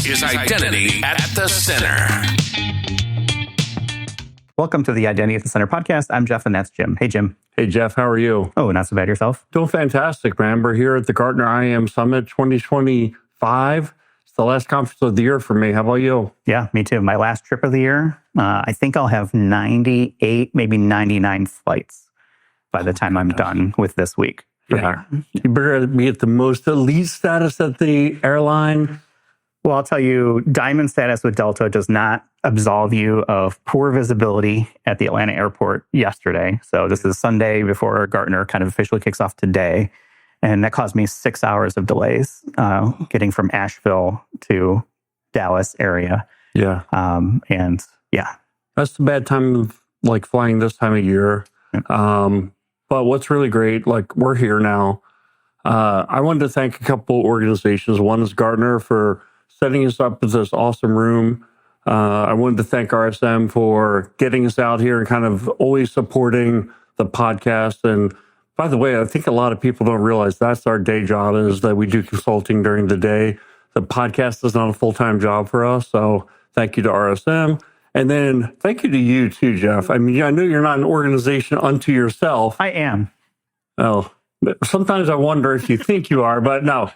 This is Identity at the Center. Welcome to the Identity at the Center podcast. I'm Jeff, and that's Jim. Hey, Jim. Hey, Jeff, how are you? Oh, not so bad. Yourself? Doing fantastic, man. We're here at the Gartner IAM Summit 2025. It's the last conference of the year for me. How about you? Yeah, me too. My last trip of the year. I think I'll have 98, maybe 99 flights by the time I'm done with this week. Yeah. You better be at the most elite status at the airline. Well, I'll tell you, diamond status with Delta does not absolve you of poor visibility at the Atlanta airport yesterday. So this is Sunday before Gartner kind of officially kicks off today. And that caused me 6 hours of delays getting from Asheville to Dallas area. Yeah. And yeah. That's the bad time of like flying this time of year. But what's really great, like we're here now. I wanted to thank a couple organizations. One is Gartner for setting us up with this awesome room. I wanted to thank RSM for getting us out here and kind of always supporting the podcast. And by the way, I think a lot of people don't realize that's our day job, is that we do consulting during the day. The podcast is not a full-time job for us. So thank you to RSM. And then thank you to you too, Jeff. I mean, I know you're not an organization unto yourself. I am. Oh, sometimes I wonder if you think you are, but no.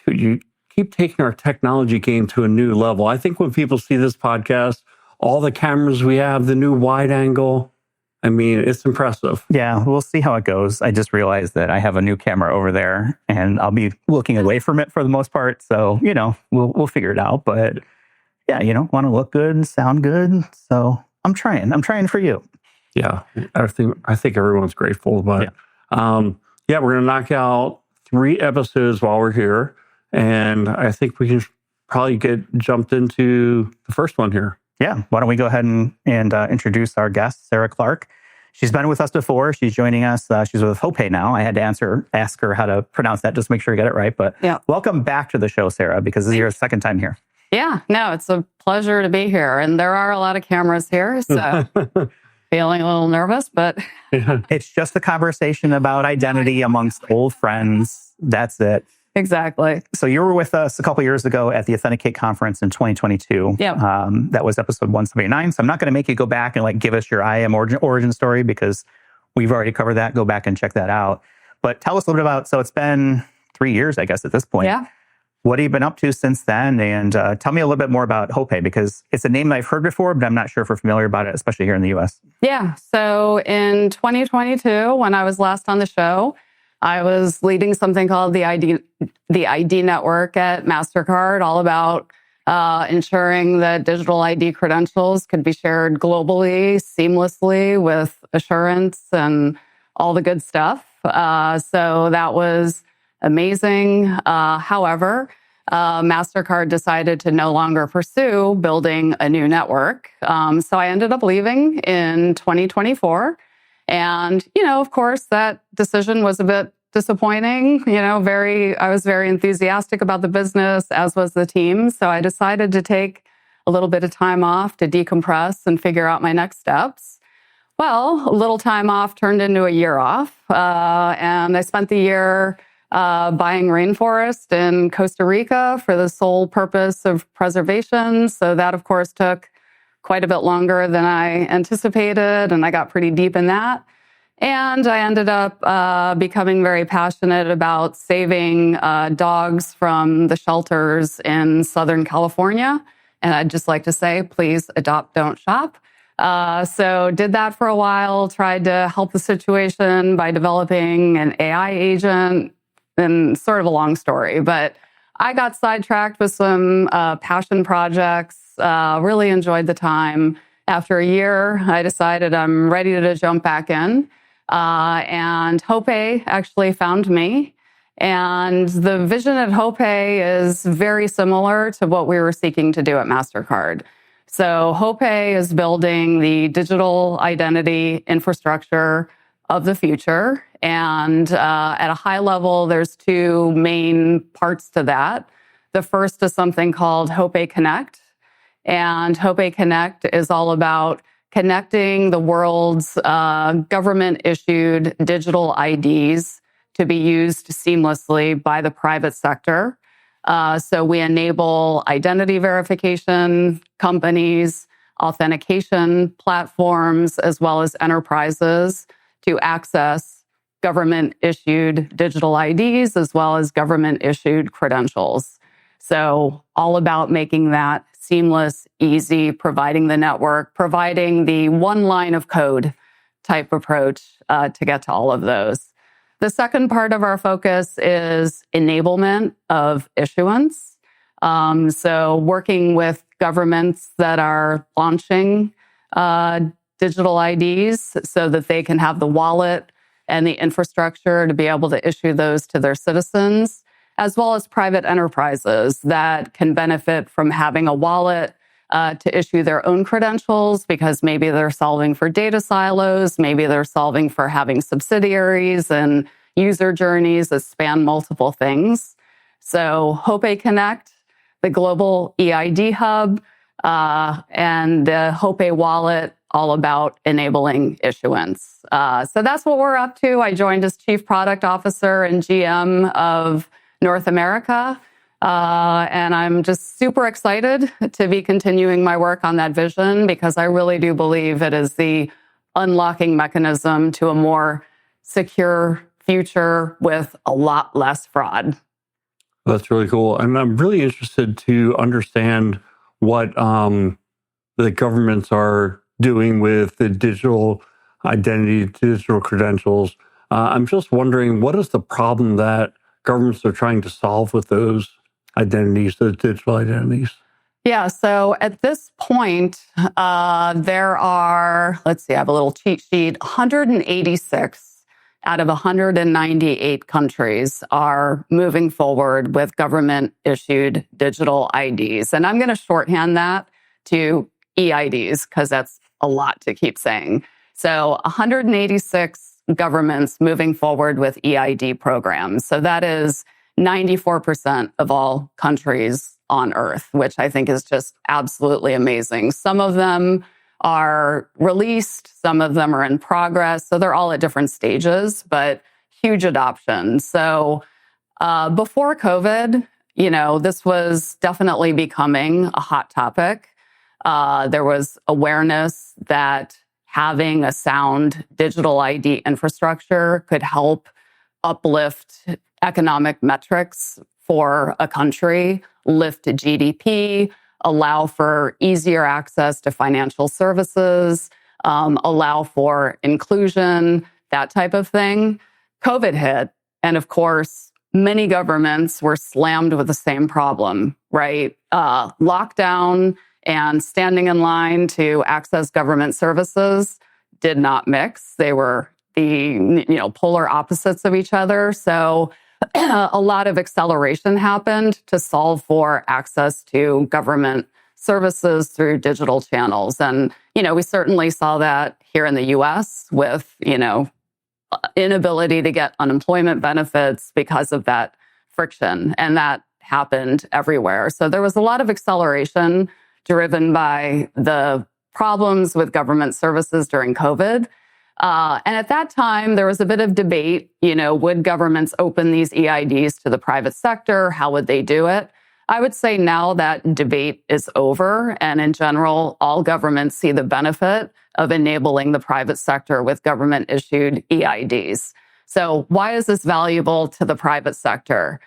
Dude, you keep taking our technology game to a new level. I think when people see this podcast, all the cameras we have, the new wide angle, I mean, it's impressive. Yeah, we'll see how it goes. I just realized that I have a new camera over there and I'll be looking away from it for the most part. So, you know, we'll figure it out. But yeah, you know, want to look good, sound good. So I'm trying for you. Yeah, I think everyone's grateful. But we're going to knock out 3 episodes while we're here. And I think we can probably get jumped into the first one here. Yeah. Why don't we go ahead and introduce our guest, Sarah Clark. She's been with us before. She's joining us. She's with Hopae now. I had to ask her how to pronounce that, just to make sure I get it right. But welcome back to the show, Sarah, because this is your second time here. Yeah, no, it's a pleasure to be here. And there are a lot of cameras here, so feeling a little nervous, but... It's just a conversation about identity amongst old friends. That's it. Exactly. So you were with us a couple years ago at the Authenticate conference in 2022. Yeah. That was episode 179. So I'm not going to make you go back and like give us your IAM origin story, because we've already covered that. Go back and check that out. But tell us a little bit about, so it's been 3 years, I guess, at this point. Yeah. What have you been up to since then? And tell me a little bit more about Hopae, because it's a name that I've heard before, but I'm not sure if we're familiar about it, especially here in the US. Yeah. So in 2022, when I was last on the show, I was leading something called the ID network at MasterCard, all about ensuring that digital ID credentials could be shared globally, seamlessly, with assurance and all the good stuff. So that was amazing. However, MasterCard decided to no longer pursue building a new network. So I ended up leaving in 2024. And, you know, of course, that decision was a bit disappointing. You know, I was very enthusiastic about the business, as was the team. So I decided to take a little bit of time off to decompress and figure out my next steps. Well, a little time off turned into a year off. And I spent the year buying Rainforest in Costa Rica for the sole purpose of preservation. So that, of course, took quite a bit longer than I anticipated, and I got pretty deep in that. And I ended up becoming very passionate about saving dogs from the shelters in Southern California. And I'd just like to say, please adopt, don't shop. So did that for a while, tried to help the situation by developing an AI agent, and sort of a long story. But I got sidetracked with some passion projects. Really enjoyed the time. After a year, I decided I'm ready to jump back in. And Hopae actually found me. And the vision at Hopae is very similar to what we were seeking to do at MasterCard. So Hopae is building the digital identity infrastructure of the future. And at a high level, there's 2 main parts to that. The first is something called Hopae Connect. And Hopae Connect is all about connecting the world's government-issued digital IDs to be used seamlessly by the private sector. So we enable identity verification companies, authentication platforms, as well as enterprises to access government-issued digital IDs as well as government-issued credentials. So all about making that seamless, easy, providing the network, providing the one line of code type approach to get to all of those. The second part of our focus is enablement of issuance. So working with governments that are launching digital IDs so that they can have the wallet and the infrastructure to be able to issue those to their citizens, as well as private enterprises that can benefit from having a wallet to issue their own credentials because maybe they're solving for data silos, maybe they're solving for having subsidiaries and user journeys that span multiple things. So Hopae Connect, the global eID hub, and the Hopae wallet, all about enabling issuance. So that's what we're up to. I joined as Chief Product Officer and GM of North America. And I'm just super excited to be continuing my work on that vision because I really do believe it is the unlocking mechanism to a more secure future with a lot less fraud. That's really cool. And I'm really interested to understand what the governments are doing with the digital identity, digital credentials. I'm just wondering, what is the problem that governments are trying to solve with those identities, those digital identities? Yeah, so at this point, there are, let's see, I have a little cheat sheet, 186 out of 198 countries are moving forward with government-issued digital IDs. And I'm going to shorthand that to eIDs because that's a lot to keep saying. So 186 governments moving forward with eID programs. So that is 94% of all countries on Earth, which I think is just absolutely amazing. Some of them are released, some of them are in progress. So they're all at different stages, but huge adoption. So before COVID, this was definitely becoming a hot topic. There was awareness that having a sound digital ID infrastructure could help uplift economic metrics for a country, lift GDP, allow for easier access to financial services, allow for inclusion, that type of thing. COVID hit. And of course, many governments were slammed with the same problem, right? Lockdown and standing in line to access government services did not mix. They were the polar opposites of each other. So a lot of acceleration happened to solve for access to government services through digital channels. And, we certainly saw that here in the US with, inability to get unemployment benefits because of that friction. And that happened everywhere. So there was a lot of acceleration driven by the problems with government services during COVID. And at that time, there was a bit of debate, would governments open these eIDs to the private sector? How would they do it? I would say now that debate is over. And in general, all governments see the benefit of enabling the private sector with government-issued eIDs. So why is this valuable to the private sector?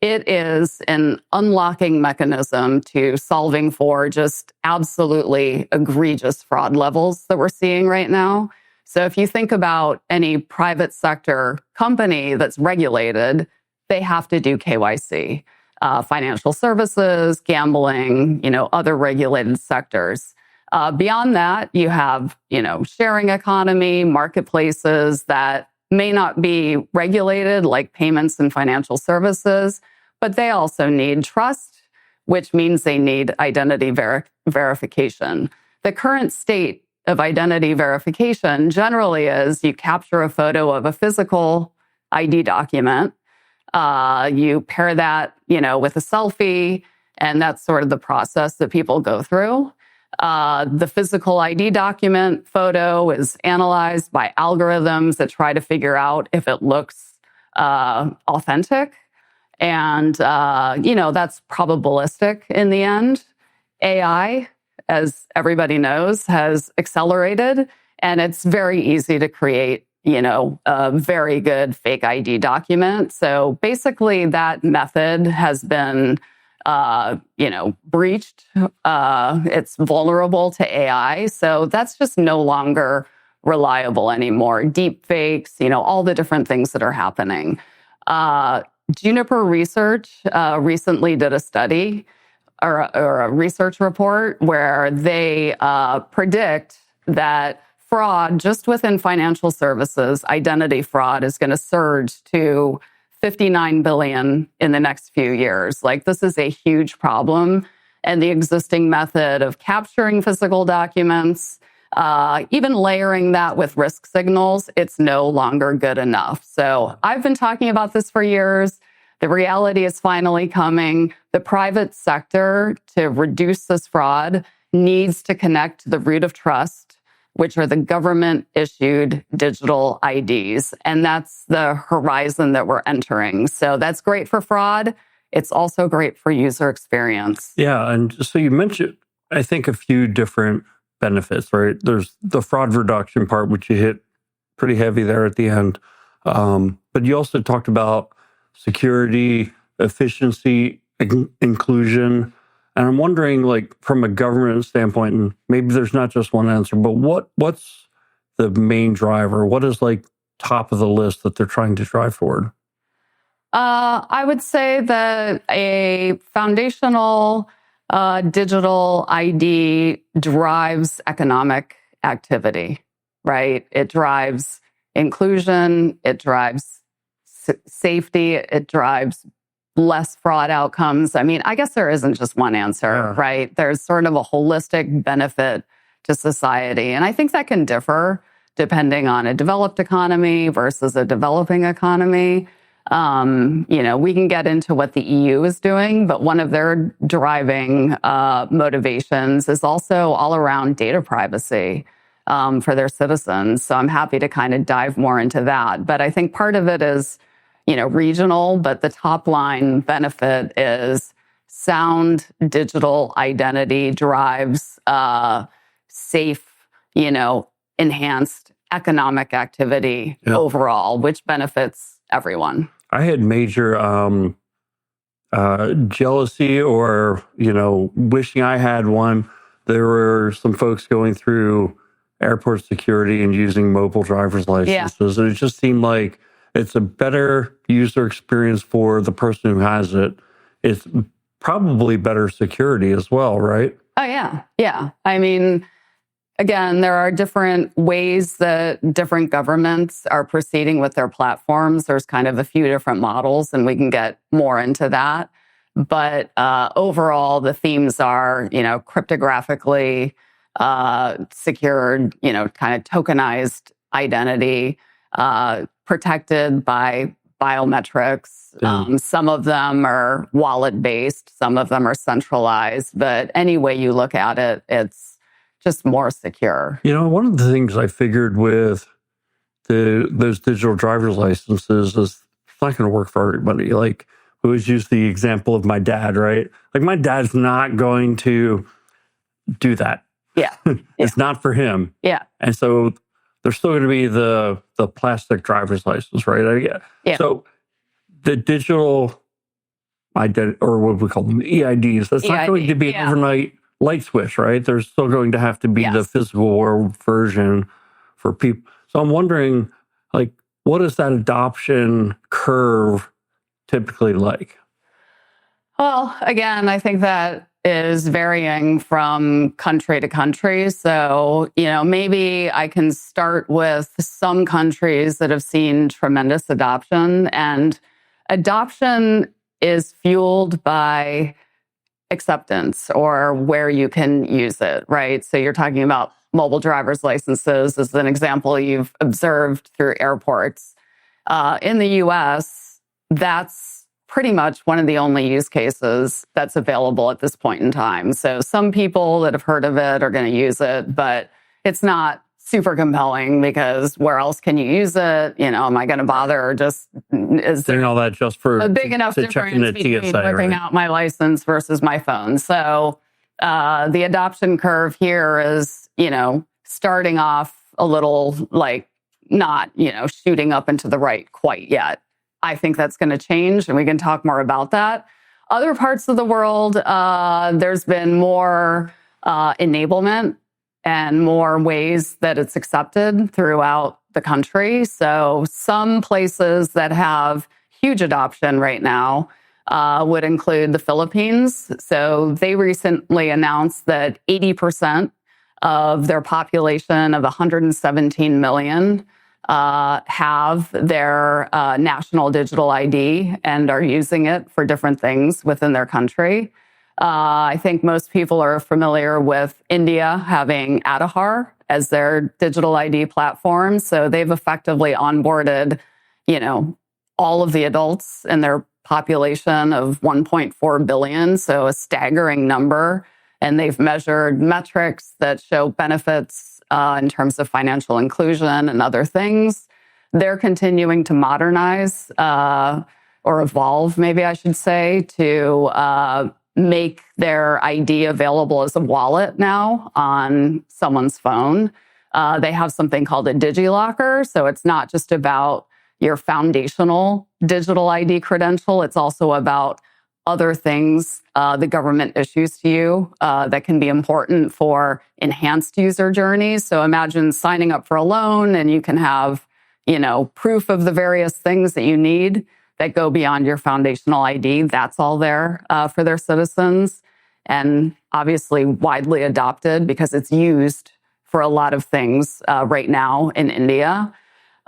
It is an unlocking mechanism to solving for just absolutely egregious fraud levels that we're seeing right now. So if you think about any private sector company that's regulated, they have to do KYC, financial services, gambling, other regulated sectors. Beyond that, you have, sharing economy, marketplaces that may not be regulated like payments and financial services, but they also need trust, which means they need identity verification. The current state of identity verification generally is you capture a photo of a physical ID document, you pair that, with a selfie, and that's sort of the process that people go through. The physical ID document photo is analyzed by algorithms that try to figure out if it looks authentic. And, that's probabilistic in the end. AI, as everybody knows, has accelerated, and it's very easy to create, a very good fake ID document. So basically that method has been, breached. It's vulnerable to AI. So that's just no longer reliable anymore. Deep fakes, all the different things that are happening. Juniper Research recently did a study or a research report where they predict that fraud just within financial services, identity fraud, is going to surge to 59 billion in the next few years. Like, this is a huge problem. And the existing method of capturing physical documents, even layering that with risk signals, it's no longer good enough. So I've been talking about this for years. The reality is finally coming. The private sector, to reduce this fraud, needs to connect to the root of trust, which are the government-issued digital IDs. And that's the horizon that we're entering. So that's great for fraud. It's also great for user experience. Yeah, and so you mentioned, I think, a few different benefits, right? There's the fraud reduction part, which you hit pretty heavy there at the end. But you also talked about security, efficiency, inclusion. And I'm wondering, like, from a government standpoint, and maybe there's not just one answer, but what's the main driver? What is, like, top of the list that they're trying to drive forward? I would say that a foundational digital ID drives economic activity, right? It drives inclusion, it drives safety, it drives less fraud outcomes. I mean, I guess there isn't just one answer, right? There's sort of a holistic benefit to society. And I think that can differ depending on a developed economy versus a developing economy. We can get into what the EU is doing, but one of their driving motivations is also all around data privacy for their citizens. So I'm happy to kind of dive more into that. But I think part of it is, regional, but the top line benefit is sound digital identity drives safe, enhanced economic activity overall, which benefits everyone. I had major jealousy or, wishing I had one. There were some folks going through airport security and using mobile driver's licenses. And it just seemed like it's a better user experience for the person who has it. It's probably better security as well, right? Oh, yeah. Yeah. I mean, again, there are different ways that different governments are proceeding with their platforms. There's kind of a few different models, and we can get more into that. But overall, the themes are, cryptographically secured, kind of tokenized identity, protected by biometrics. Some of them are wallet-based, some of them are centralized. But any way you look at it, it's just more secure. One of the things I figured with those digital driver's licenses is it's not going to work for everybody. Like, we always use the example of my dad, right? Like, my dad's not going to do that. Yeah. It's not for him. Yeah. And so there's still going to be the plastic driver's license, right? Yeah. So the digital identity, or what we call them, eIDs, that's not going to be an overnight light switch, right? There's still going to have to be the physical world version for people. So I'm wondering, like, what is that adoption curve typically like? Well, again, I think that is varying from country to country. So, maybe I can start with some countries that have seen tremendous adoption. And adoption is fueled by acceptance or where you can use it, right? So you're talking about mobile driver's licenses as an example you've observed through airports. In the US, that's pretty much one of the only use cases that's available at this point in time. So some people that have heard of it are going to use it, but it's not super compelling because where else can you use it? Am I going to bother, or just is Doing there all that just for a big enough checking the difference between TSA, whipping right? out my license versus my phone? So the adoption curve here is, starting off a little like not, shooting up into the right quite yet. I think that's going to change, and we can talk more about that. Other parts of the world, there's been more enablement and more ways that it's accepted throughout the country. So some places that have huge adoption right now would include the Philippines. So they recently announced that 80% of their population of 117 million have their national digital ID and are using it for different things within their country. I think most people are familiar with India having Aadhaar as their digital ID platform. So they've effectively onboarded, all of the adults in their population of 1.4 billion. So a staggering number. And they've measured metrics that show benefits in terms of financial inclusion and other things. They're continuing to modernize or evolve, maybe I should say, to make their ID available as a wallet now on someone's phone. They have something called a DigiLocker. So it's not just about your foundational digital ID credential. It's also about other things the government issues to you that can be important for enhanced user journeys. So imagine signing up for a loan and you can have, proof of the various things that you need that go beyond your foundational ID. That's all there for their citizens, and obviously widely adopted because it's used for a lot of things right now in India.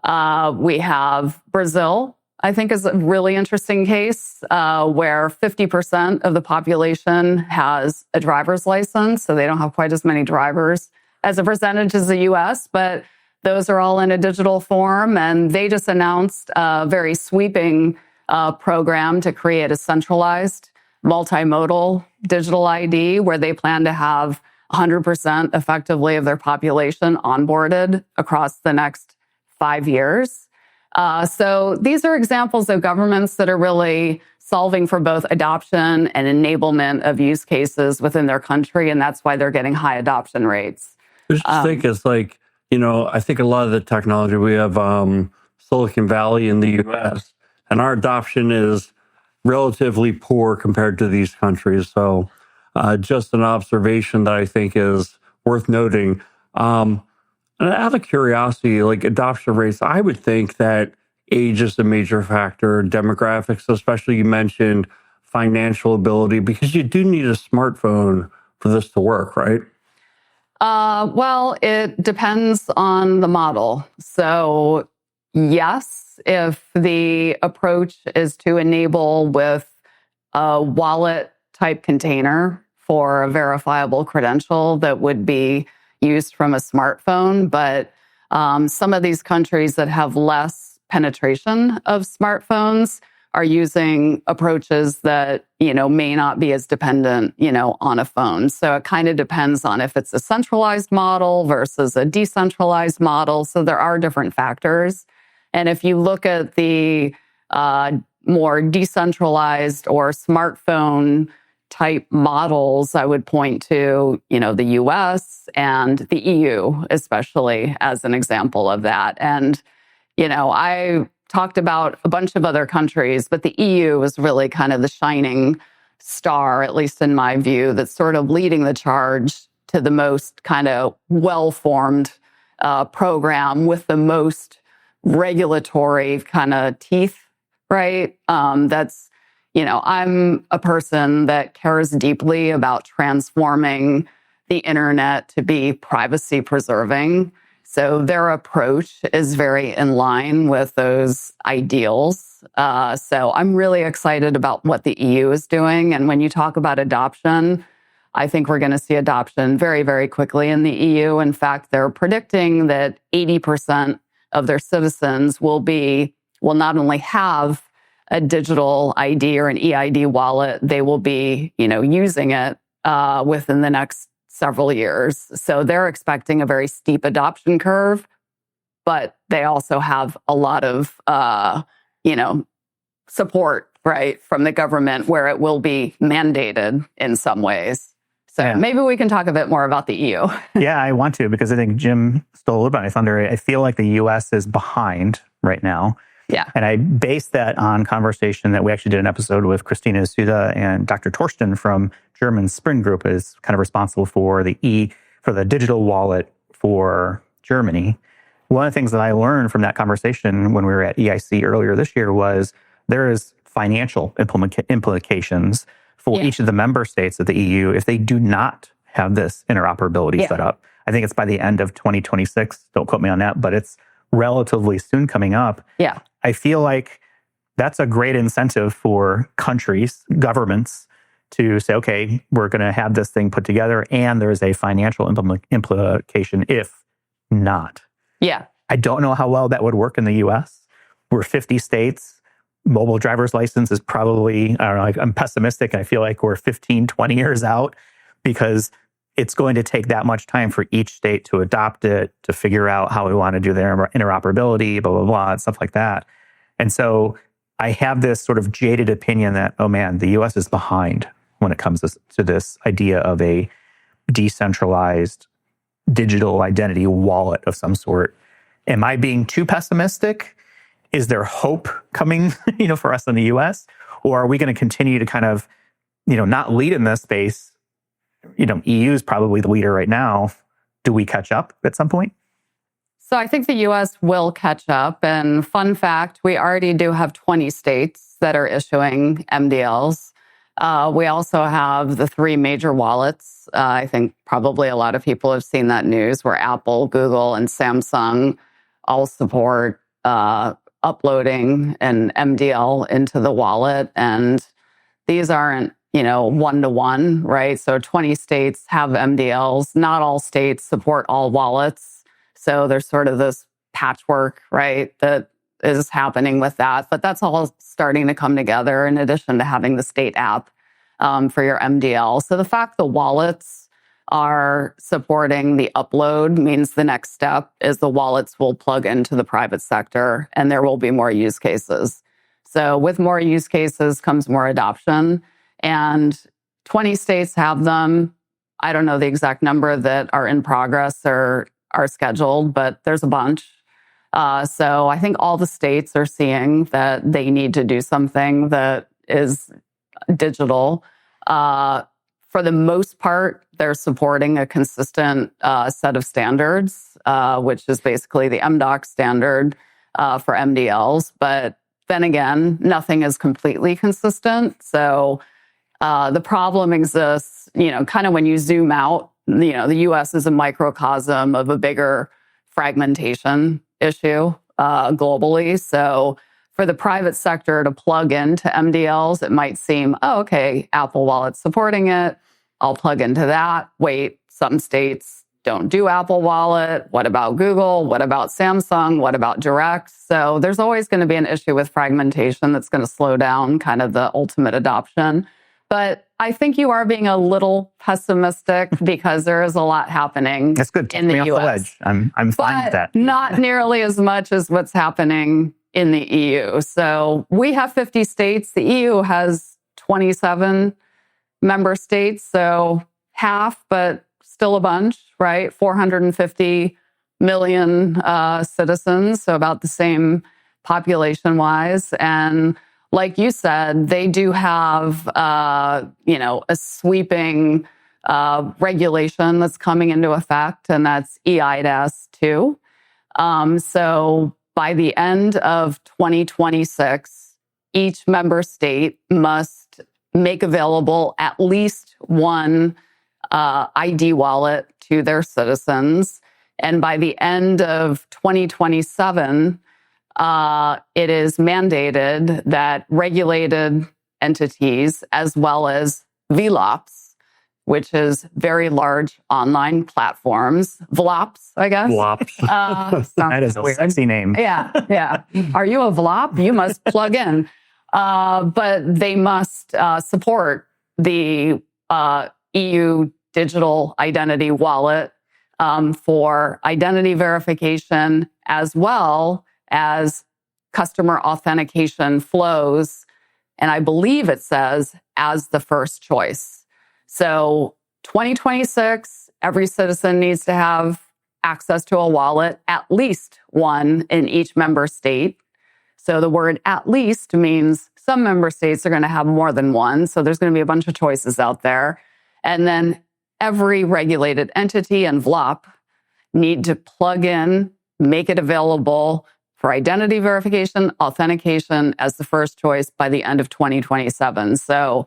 We have Brazil, I think, is a really interesting case where 50% of the population has a driver's license. So they don't have quite as many drivers as a percentage as the US, but those are all in a digital form. And they just announced a very sweeping program to create a centralized multimodal digital ID where they plan to have 100% effectively of their population onboarded across the next 5 years. So these are examples of governments that are really solving for both adoption and enablement of use cases within their country, and that's why they're getting high adoption rates. I just think it's like, I think a lot of the technology, we have Silicon Valley in the US, and our adoption is relatively poor compared to these countries. So just an observation that I think is worth noting. And out of curiosity, like adoption rates, I would think that age is a major factor, demographics, especially you mentioned financial ability, because you do need a smartphone for this to work, right? Well, it depends on the model. So yes, if the approach is to enable with a wallet type container for a verifiable credential that would be used from a smartphone, but some of these countries that have less penetration of smartphones are using approaches that, may not be as dependent, on a phone. So it kind of depends on if it's a centralized model versus a decentralized model. So there are different factors. And if you look at the more decentralized or smartphone type models, I would point to, the US and the EU, especially as an example of that. And, I talked about a bunch of other countries, but the EU is really kind of the shining star, at least in my view, that's sort of leading the charge to the most kind of well-formed program with the most regulatory kind of teeth, right? That's, I'm a person that cares deeply about transforming the internet to be privacy preserving. So their approach is very in line with those ideals. So I'm really excited about what the EU is doing. And when you talk about adoption, I think we're going to see adoption very, very quickly in the EU. In fact, they're predicting that 80% of their citizens will not only have a digital ID or an eID wallet, they will be, using it within the next several years. So they're expecting a very steep adoption curve, but they also have a lot of, support, right, from the government where it will be mandated in some ways. So maybe we can talk a bit more about the EU. Yeah, I want to, because I think Jim stole a little bit of my thunder. I feel like the US is behind right now. Yeah. And I base that on conversation that we actually did an episode with Christina Suda and Dr. Torsten from German Spring Group is kind of responsible for the digital wallet for Germany. One of the things that I learned from that conversation when we were at EIC earlier this year was there is financial implications for each of the member states of the EU if they do not have this interoperability set up. I think it's by the end of 2026. Don't quote me on that, but it's relatively soon coming up. Yeah. I feel like that's a great incentive for countries, governments, to say, okay, we're going to have this thing put together, and there is a financial implication if not. Yeah. I don't know how well that would work in the US. We're 50 states. Mobile driver's license is probably, I don't know, I'm pessimistic. I feel like we're 15, 20 years out because it's going to take that much time for each state to adopt it, to figure out how we want to do their interoperability, blah, blah, blah, and stuff like that. And so I have this sort of jaded opinion that, oh man, the US is behind when it comes to this idea of a decentralized digital identity wallet of some sort. Am I being too pessimistic? Is there hope coming, for us in the US? Or are we going to continue to kind of, not lead in this space? EU is probably the leader right now. Do we catch up at some point? So I think the US will catch up. And fun fact, we already do have 20 states that are issuing MDLs. We also have the 3 major wallets. I think probably a lot of people have seen that news where Apple, Google, and Samsung all support uploading an MDL into the wallet. And these aren't, one-to-one, right? So 20 states have MDLs. Not all states support all wallets. So there's sort of this patchwork, right, that is happening with that. But that's all starting to come together in addition to having the state app for your MDL. So the fact the wallets are supporting the upload means the next step is the wallets will plug into the private sector and there will be more use cases. So with more use cases comes more adoption, and 20 states have them. I don't know the exact number that are in progress or are scheduled, but there's a bunch. So I think all the states are seeing that they need to do something that is digital. For the most part, they're supporting a consistent set of standards, which is basically the MDOC standard for MDLs. But then again, nothing is completely consistent. So the problem exists, kind of when you zoom out, the US is a microcosm of a bigger fragmentation issue globally. So for the private sector to plug into MDLs, it might seem, oh, okay, Apple Wallet's supporting it. I'll plug into that. Wait, some states don't do Apple Wallet. What about Google? What about Samsung? What about Direct? So there's always going to be an issue with fragmentation that's going to slow down kind of the ultimate adoption. But I think you are being a little pessimistic because there is a lot happening. That's good. In the US. US. The ledge. I'm fine with that. Not nearly as much as what's happening in the EU. So we have 50 states. The EU has 27 member states, so half, but still a bunch, right? 450 million citizens, so about the same population-wise. And like you said, they do have, a sweeping regulation that's coming into effect, and that's eIDAS 2. So by the end of 2026, each member state must make available at least one ID wallet to their citizens. And by the end of 2027, it is mandated that regulated entities, as well as VLOPs, which is very large online platforms, VLOPs, I guess. VLOPs. That is a weird. sexy name. Yeah. Are you a VLOP? You must plug in. But they must support the EU digital identity wallet for identity verification as well as customer authentication flows. And I believe it says as the first choice. So 2026, every citizen needs to have access to a wallet, at least one in each member state. So the word at least means some member states are going to have more than one. So there's going to be a bunch of choices out there. And then every regulated entity and VLOP need to plug in, make it available for identity verification, authentication as the first choice by the end of 2027. So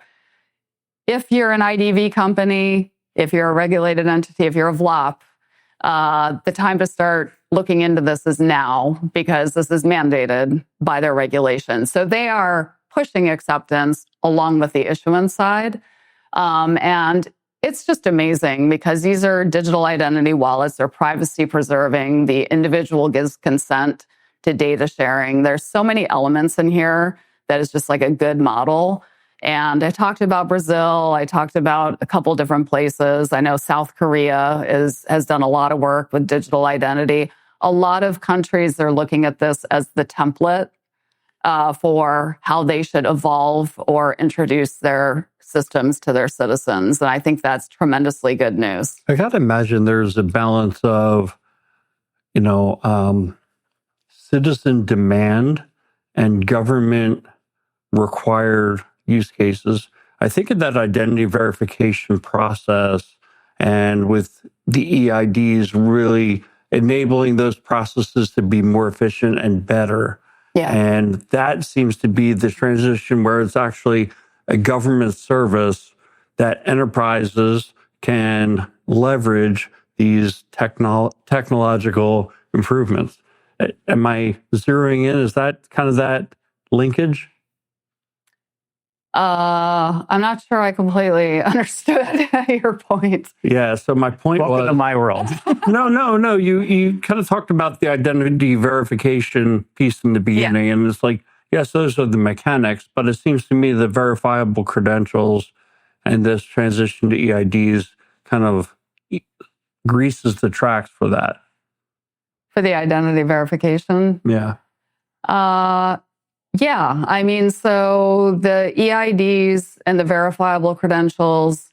if you're an IDV company, if you're a regulated entity, if you're a VLOP, the time to start looking into this is now because this is mandated by their regulations. So they are pushing acceptance along with the issuance side. And it's just amazing because these are digital identity wallets. They're privacy preserving. The individual gives consent to data sharing. There's so many elements in here that is just like a good model. And I talked about Brazil. I talked about a couple different places. I know South Korea has done a lot of work with digital identity. A lot of countries are looking at this as the template for how they should evolve or introduce their systems to their citizens. And I think that's tremendously good news. I got to imagine there's a balance of, citizen demand and government required use cases. I think of that identity verification process and with the eIDs really enabling those processes to be more efficient and better. Yeah. And that seems to be the transition where it's actually a government service that enterprises can leverage these technological improvements. Am I zeroing in? Is that kind of that linkage? I'm not sure I completely understood your point. Yeah. So my point Welcome was to my world. no. You kind of talked about the identity verification piece in the beginning, and it's like, yes, those are the mechanics, but it seems to me the verifiable credentials and this transition to eIDs kind of greases the tracks for that. For the identity verification? Yeah. Yeah. I mean, so the eIDs and the verifiable credentials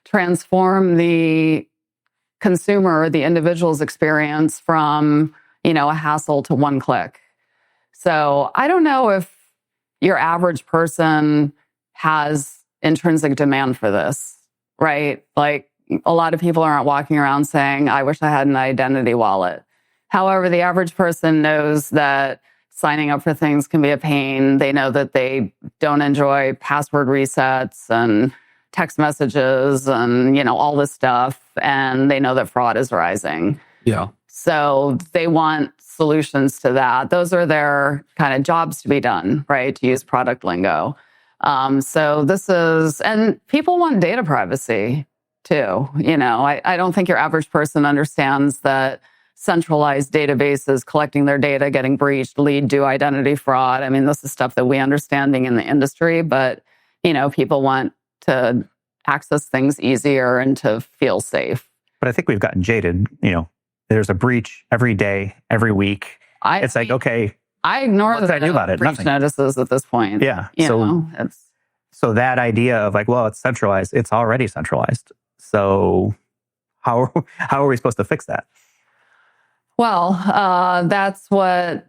transform the consumer or the individual's experience from, a hassle to one click. So I don't know if your average person has intrinsic demand for this, right? Like a lot of people aren't walking around saying, I wish I had an identity wallet. However, the average person knows that signing up for things can be a pain. They know that they don't enjoy password resets and text messages and, all this stuff. And they know that fraud is rising. Yeah. So they want solutions to that. Those are their kind of jobs to be done, right? To use product lingo. So this is, and people want data privacy too. I don't think your average person understands that centralized databases collecting their data, getting breached, lead to identity fraud. I mean, this is stuff that we understanding in the industry, but, people want to access things easier and to feel safe. But I think we've gotten jaded. There's a breach every day, every week. It's like, okay. I ignore what can I do about it? breach Nothing. notices at this point. Yeah. It's So that idea of like, well, it's centralized, it's already centralized. So how are we supposed to fix that? Well, that's what,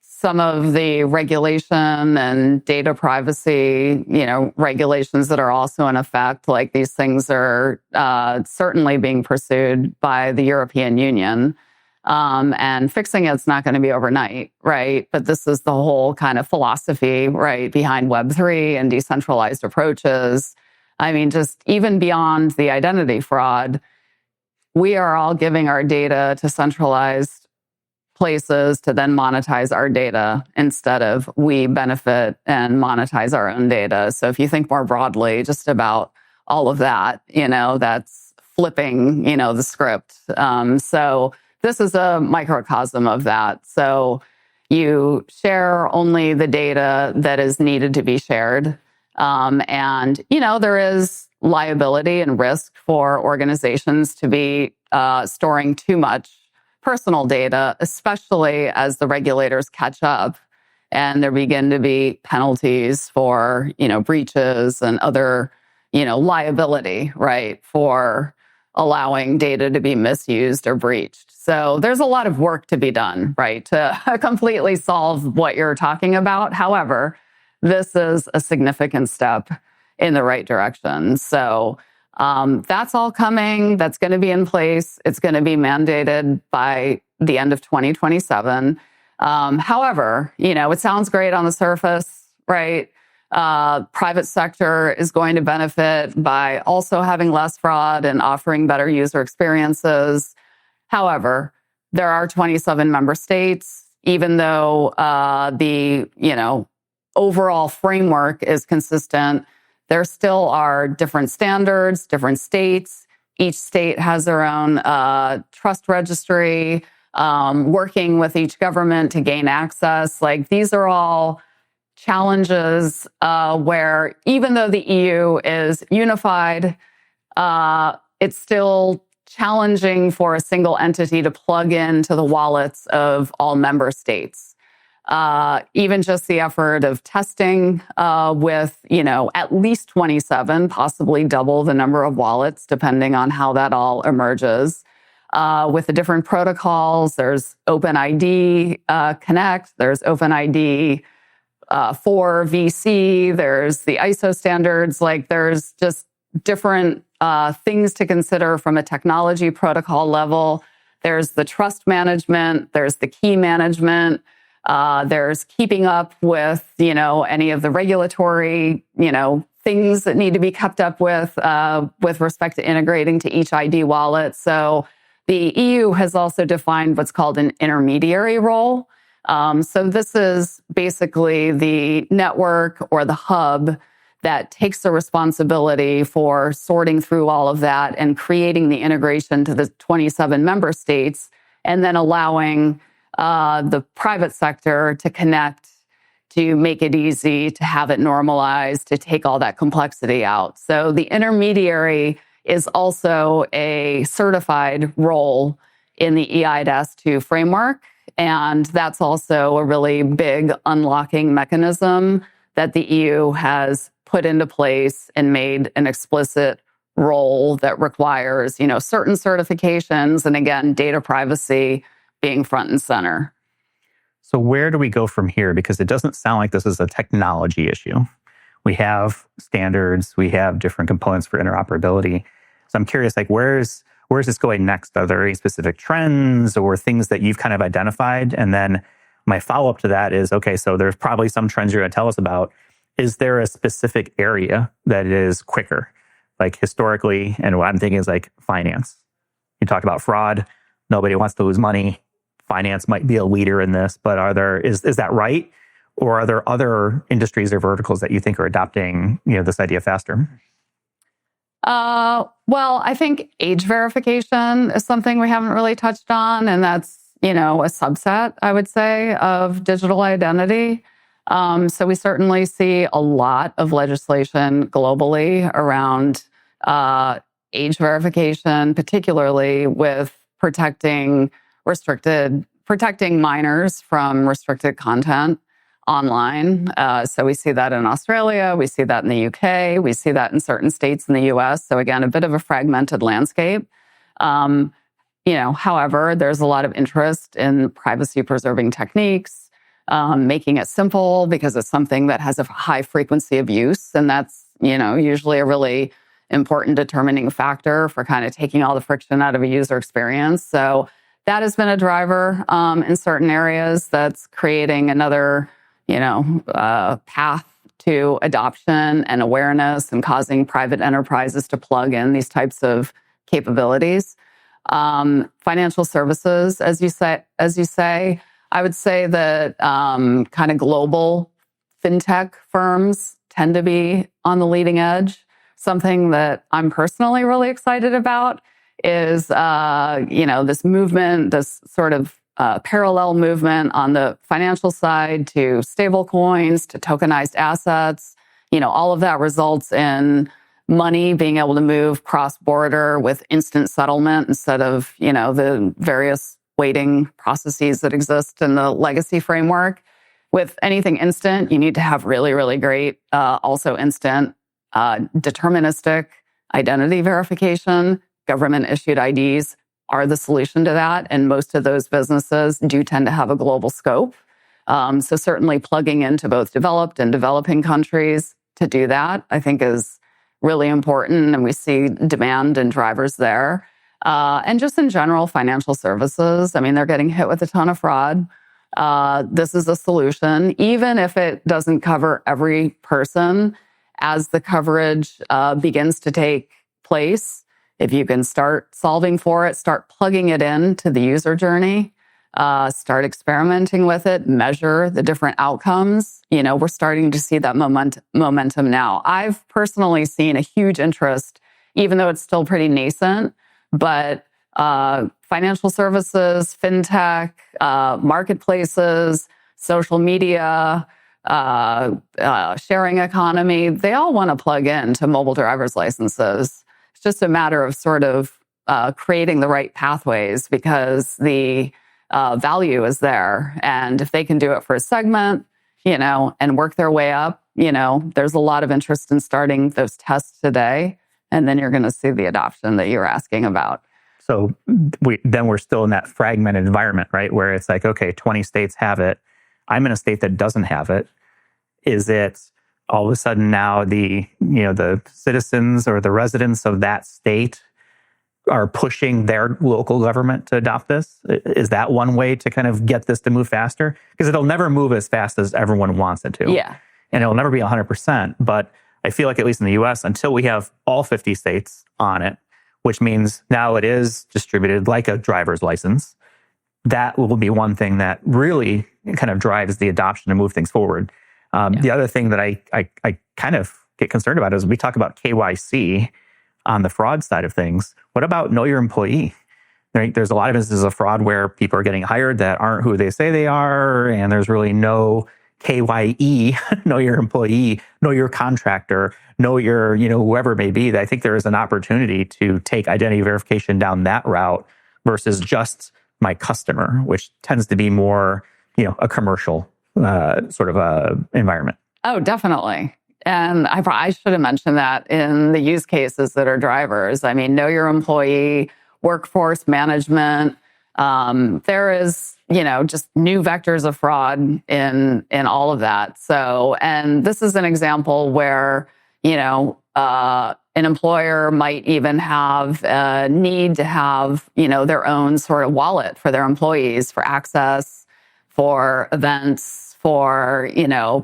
some of the regulation and data privacy, regulations that are also in effect, like these things are certainly being pursued by the European Union. And fixing it's not going to be overnight, right? But this is the whole kind of philosophy, right, behind Web3 and decentralized approaches. I mean, just even beyond the identity fraud, we are all giving our data to centralized places to then monetize our data instead of we benefit and monetize our own data. So if you think more broadly just about all of that, that's flipping, the script. So this is a microcosm of that. So you share only the data that is needed to be shared. And, there is liability and risk for organizations to be storing too much personal data, especially as the regulators catch up and there begin to be penalties for, breaches and other, liability, right, for allowing data to be misused or breached. So there's a lot of work to be done, right, to completely solve what you're talking about. However, this is a significant step in the right direction. So that's all coming. That's going to be in place. It's going to be mandated by the end of 2027. However, it sounds great on the surface, right? Private sector is going to benefit by also having less fraud and offering better user experiences. However, there are 27 member states, even though the overall framework is consistent. There still are different standards, different states. Each state has their own trust registry, working with each government to gain access. Like, these are all challenges where even though the EU is unified, it's still challenging for a single entity to plug into the wallets of all member states. Even just the effort of testing with, at least 27, possibly double the number of wallets, depending on how that all emerges. With the different protocols, there's OpenID Connect, there's OpenID for VC, there's the ISO standards. Like, there's just different things to consider from a technology protocol level. There's the trust management, there's the key management, there's keeping up with, any of the regulatory, things that need to be kept up with respect to integrating to each ID wallet. So the EU has also defined what's called an intermediary role. So this is basically the network or the hub that takes the responsibility for sorting through all of that and creating the integration to the 27 member states, and then allowing the private sector to connect, to make it easy, to have it normalized, to take all that complexity out. So the intermediary is also a certified role in the eIDAS 2 framework. And that's also a really big unlocking mechanism that the EU has put into place and made an explicit role that requires, certain certifications, and again, data privacy being front and center. So where do we go from here? Because it doesn't sound like this is a technology issue. We have standards, we have different components for interoperability. So I'm curious, where's this going next? Are there any specific trends or things that you've kind of identified? And then my follow-up to that is, okay, so there's probably some trends you're going to tell us about. Is there a specific area that is quicker? Like historically, and what I'm thinking is finance. You talk about fraud. Nobody wants to lose money. Finance might be a leader in this, but is that right? Or are there other industries or verticals that you think are adopting, this idea faster? Well, I think age verification is something we haven't really touched on, and that's, a subset, I would say, of digital identity. So we certainly see a lot of legislation globally around age verification, particularly with protecting minors from restricted content online. So we see that in Australia, we see that in the UK, we see that in certain states in the US. So again, a bit of a fragmented landscape. However, there's a lot of interest in privacy preserving techniques, making it simple because it's something that has a high frequency of use. And that's, usually a really important determining factor for kind of taking all the friction out of a user experience. So that has been a driver in certain areas that's creating another path to adoption and awareness and causing private enterprises to plug in these types of capabilities. Financial services, as you say, I would say that kind of global fintech firms tend to be on the leading edge. Something that I'm personally really excited about is, this movement, this sort of parallel movement on the financial side to stablecoins, to tokenized assets, all of that results in money being able to move cross-border with instant settlement instead of, the various waiting processes that exist in the legacy framework. With anything instant, you need to have really, really great, also instant deterministic identity verification. Government-issued IDs are the solution to that, and most of those businesses do tend to have a global scope. So certainly plugging into both developed and developing countries to do that, I think, is really important, and we see demand and drivers there. And just in general, financial services, they're getting hit with a ton of fraud. This is a solution, even if it doesn't cover every person. As the coverage begins to take place, if you can start solving for it, start plugging it into the user journey, start experimenting with it, measure the different outcomes, we're starting to see that momentum now. I've personally seen a huge interest, even though it's still pretty nascent, but financial services, fintech, marketplaces, social media, sharing economy, they all want to plug in to mobile driver's licenses. It's just a matter of sort of creating the right pathways because the value is there. And if they can do it for a segment, and work their way up, there's a lot of interest in starting those tests today. And then you're going to see the adoption that you're asking about. So we're still in that fragmented environment, right? Where it's like, okay, 20 states have it. I'm in a state that doesn't have it. Is it all of a sudden now the citizens or the residents of that state are pushing their local government to adopt this? Is that one way to kind of get this to move faster? Because it'll never move as fast as everyone wants it to. Yeah. And it'll never be 100%. But I feel like, at least in the US, until we have all 50 states on it, which means now it is distributed like a driver's license, that will be one thing that really kind of drives the adoption and move things forward. The other thing that I kind of get concerned about is we talk about KYC on the fraud side of things. What about know your employee? Right? There's a lot of instances of fraud where people are getting hired that aren't who they say they are, and there's really no KYE, know your employee, know your contractor, know your, whoever it may be. I think there is an opportunity to take identity verification down that route versus just my customer, which tends to be more, a commercial sort of environment. Oh, definitely. And I should have mentioned that in the use cases that are drivers. Know your employee, workforce management. There is, just new vectors of fraud in all of that. So, and this is an example where, an employer might even have a need to have, their own sort of wallet for their employees for access, for events, for,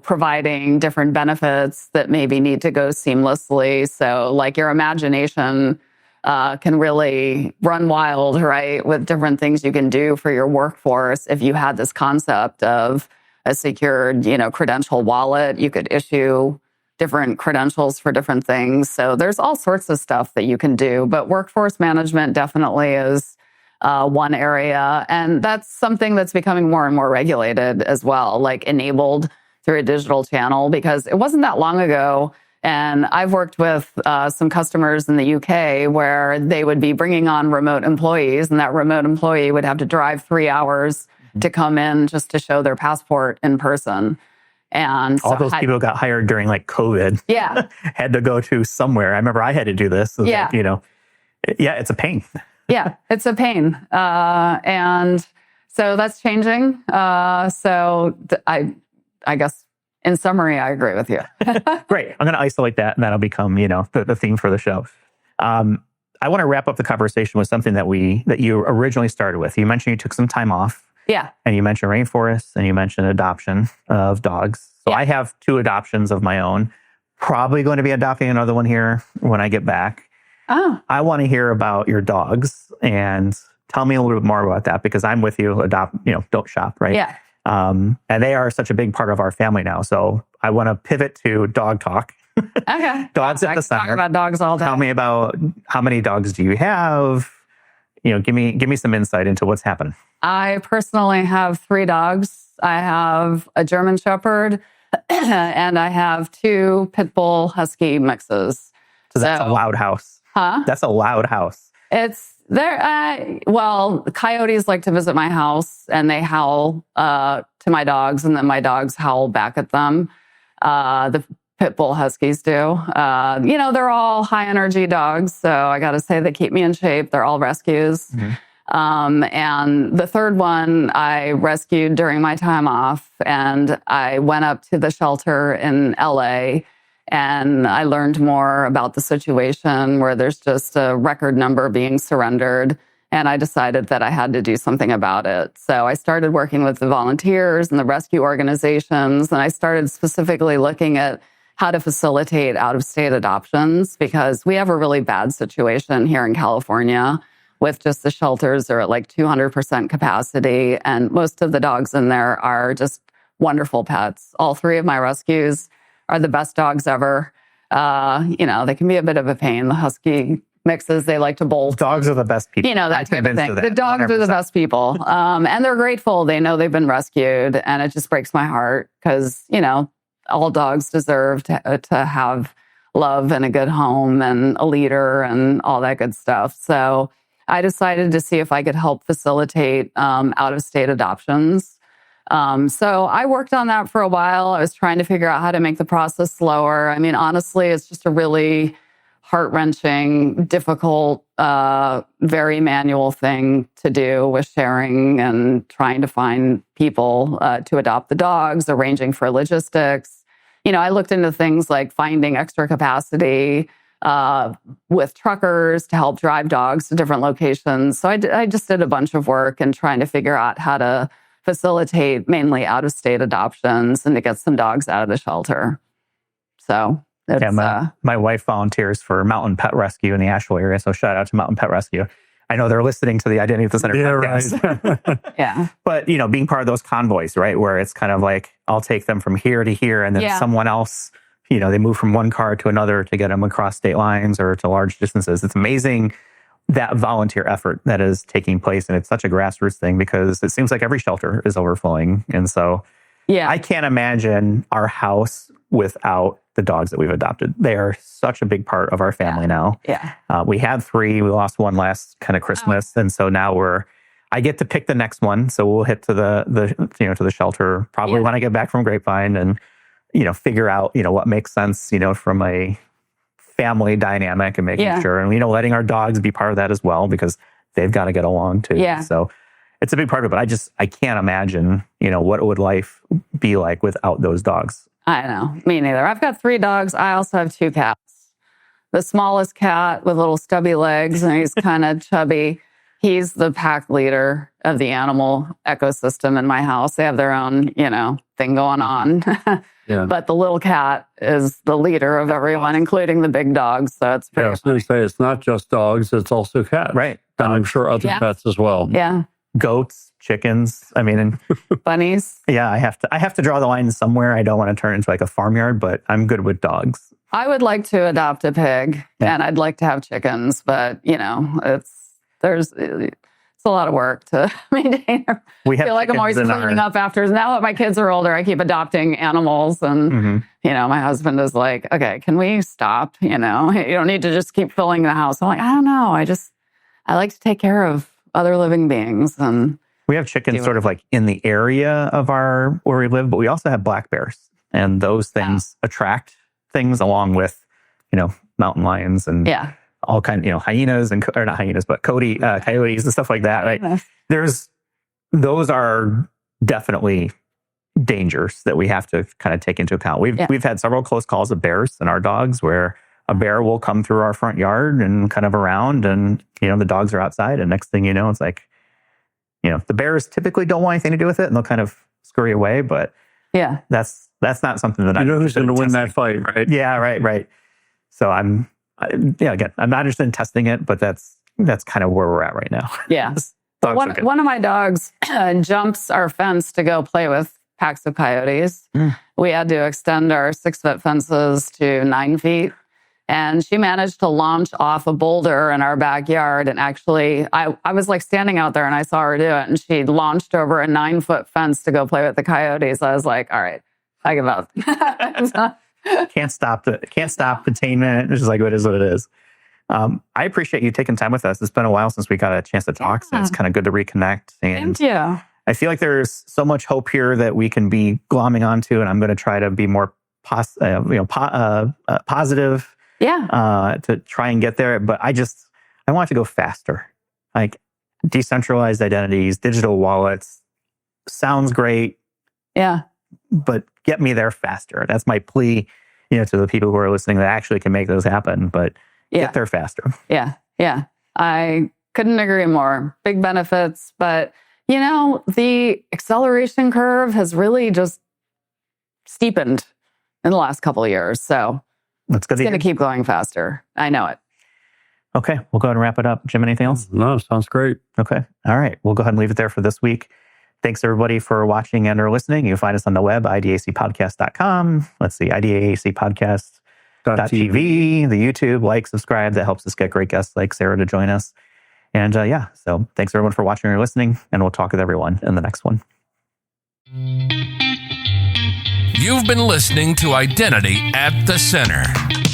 providing different benefits that maybe need to go seamlessly. So like your imagination can really run wild, right? With different things you can do for your workforce. If you had this concept of a secured, credential wallet, you could issue different credentials for different things. So there's all sorts of stuff that you can do, but workforce management definitely is one area. And that's something that's becoming more and more regulated as well, like enabled through a digital channel, because it wasn't that long ago. And I've worked with some customers in the UK where they would be bringing on remote employees, and that remote employee would have to drive 3 hours to come in just to show their passport in person. And all those people got hired during like COVID. Yeah. Had to go to somewhere. I remember I had to do this. Yeah. Like, it's a pain. Yeah, it's a pain. And so that's changing. So I guess in summary, I agree with you. Great. I'm going to isolate that, and that'll become, the theme for the show. I want to wrap up the conversation with something that you originally started with. You mentioned you took some time off. Yeah. And you mentioned Rainforest, and you mentioned adoption of dogs. So I have 2 adoptions of my own. Probably going to be adopting another one here when I get back. Oh. I want to hear about your dogs, and tell me a little bit more about that, because I'm with you. Don't shop, right? Yeah. And they are such a big part of our family now. So I want to pivot to dog talk. Okay. Dogs at the center. Talk about dogs all day. Tell me about how many dogs do you have? Give me some insight into what's happening. I personally have 3 dogs. I have a German Shepherd, and I have 2 pit bull husky mixes. So that's a loud house. Huh? That's a loud house. It's there. Well, coyotes like to visit my house and they howl to my dogs, and then my dogs howl back at them. The pit bull huskies do. They're all high energy dogs. So I got to say, they keep me in shape. They're all rescues. And the third one I rescued during my time off, and I went up to the shelter in LA, and I learned more about the situation where there's just a record number being surrendered. And I decided that I had to do something about it. So I started working with the volunteers and the rescue organizations, and I started specifically looking at how to facilitate out-of-state adoptions, because we have a really bad situation here in California with just the shelters are at like 200% capacity. And most of the dogs in there are just wonderful pets. All 3 of my rescues are the best dogs ever. They can be a bit of a pain. The husky mixes, they like to bolt. Dogs are the best people. That type of thing. The dogs 100%. are the best people. And they're grateful. They know they've been rescued. And it just breaks my heart because, all dogs deserve to have love and a good home and a leader and all that good stuff. So I decided to see if I could help facilitate out-of-state adoptions. So I worked on that for a while. I was trying to figure out how to make the process slower. I mean, honestly, it's just a really heart-wrenching, difficult, very manual thing to do with sharing and trying to find people to adopt the dogs, arranging for logistics. I looked into things like finding extra capacity with truckers to help drive dogs to different locations. So I just did a bunch of work and trying to figure out how to facilitate mainly out-of-state adoptions and to get some dogs out of the shelter. So my wife volunteers for Mountain Pet Rescue in the Asheville area. So shout out to Mountain Pet Rescue. I know they're listening to the Identity of the Center podcast. Right. Yeah. But, being part of those convoys, right, where it's kind of like, I'll take them from here to here, and then someone else, they move from one car to another to get them across state lines or to large distances. It's amazing that volunteer effort that is taking place. And it's such a grassroots thing because it seems like every shelter is overflowing. And so I can't imagine our house without the dogs that we've adopted. They are such a big part of our family now. Yeah. We had 3. We lost one last kind of Christmas. And so now I get to pick the next one. So we'll hit to to the shelter probably when I get back from Grapevine and, figure out, what makes sense, from a family dynamic and making sure, and, letting our dogs be part of that as well, because they've got to get along too. Yeah. So it's a big part of it. But I can't imagine, what would life be like without those dogs. I know. Me neither. I've got 3 dogs. I also have 2 cats. The smallest cat with little stubby legs, and he's kind of chubby. He's the pack leader of the animal ecosystem in my house. They have their own, thing going on. But the little cat is the leader of everyone, including the big dogs. So it's pretty I was going to say, it's not just dogs, it's also cats. Right. And I'm sure other pets as well. Yeah. Goats, chickens. I mean, and Bunnies. yeah, I have to draw the line somewhere. I don't want to turn it into like a farmyard, but I'm good with dogs. I would like to adopt a pig and I'd like to have chickens, but it's a lot of work to maintain. I feel like I'm always cleaning up after. Now that my kids are older, I keep adopting animals, and my husband is like, "Okay, can we stop? You don't need to just keep filling the house." I'm like, I don't know. I like to take care of other living beings, and we have chickens sort of like in the area of where we live, but we also have black bears, and those things attract things along with mountain lions and all kind of, hyenas or not hyenas, but coyotes and stuff like that. Right? Those are definitely dangers that we have to kind of take into account. We've had several close calls of bears and our dogs where a bear will come through our front yard and kind of around, and the dogs are outside, and next thing you know, it's like, the bears typically don't want anything to do with it, and they'll kind of scurry away. But that's not something that who's going to win that fight, right? Yeah, right. So again, I'm not interested in testing it, but that's kind of where we're at right now. Yeah. One of my dogs jumps our fence to go play with packs of coyotes. We had to extend our 6-foot fences to 9 feet. And she managed to launch off a boulder in our backyard. And actually, I was like standing out there and I saw her do it. And she launched over a 9-foot fence to go play with the coyotes. I was like, all right, I give up. Can't stop attainment. It's just like, it is what it is. I appreciate you taking time with us. It's been a while since we got a chance to talk, so it's kind of good to reconnect. And Thank you. I feel like there's so much hope here that we can be glomming onto, and I'm going to try to be more positive to try and get there. But I want it to go faster. Like decentralized identities, digital wallets, sounds great. Yeah. But get me there faster. That's my plea, to the people who are listening that actually can make those happen. But get there faster. Yeah. Yeah. I couldn't agree more. Big benefits. But, the acceleration curve has really just steepened in the last couple of years. So it's going to keep going faster. I know it. Okay. We'll go ahead and wrap it up. Jim, anything else? No, sounds great. Okay. All right. We'll go ahead and leave it there for this week. Thanks, everybody, for watching and or listening. You can find us on the web, idacpodcast.com. Let's see, idacpodcast.tv, the YouTube. Like, subscribe. That helps us get great guests like Sarah to join us. And so thanks, everyone, for watching or listening. And we'll talk with everyone in the next one. You've been listening to Identity at the Center.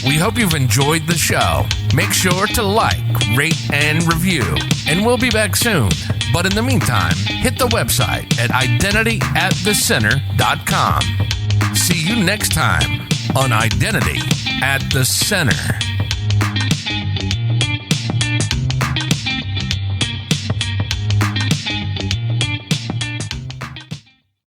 We hope you've enjoyed the show. Make sure to like, rate, and review. And we'll be back soon. But in the meantime, hit the website at identityatthecenter.com. See you next time on Identity at the Center.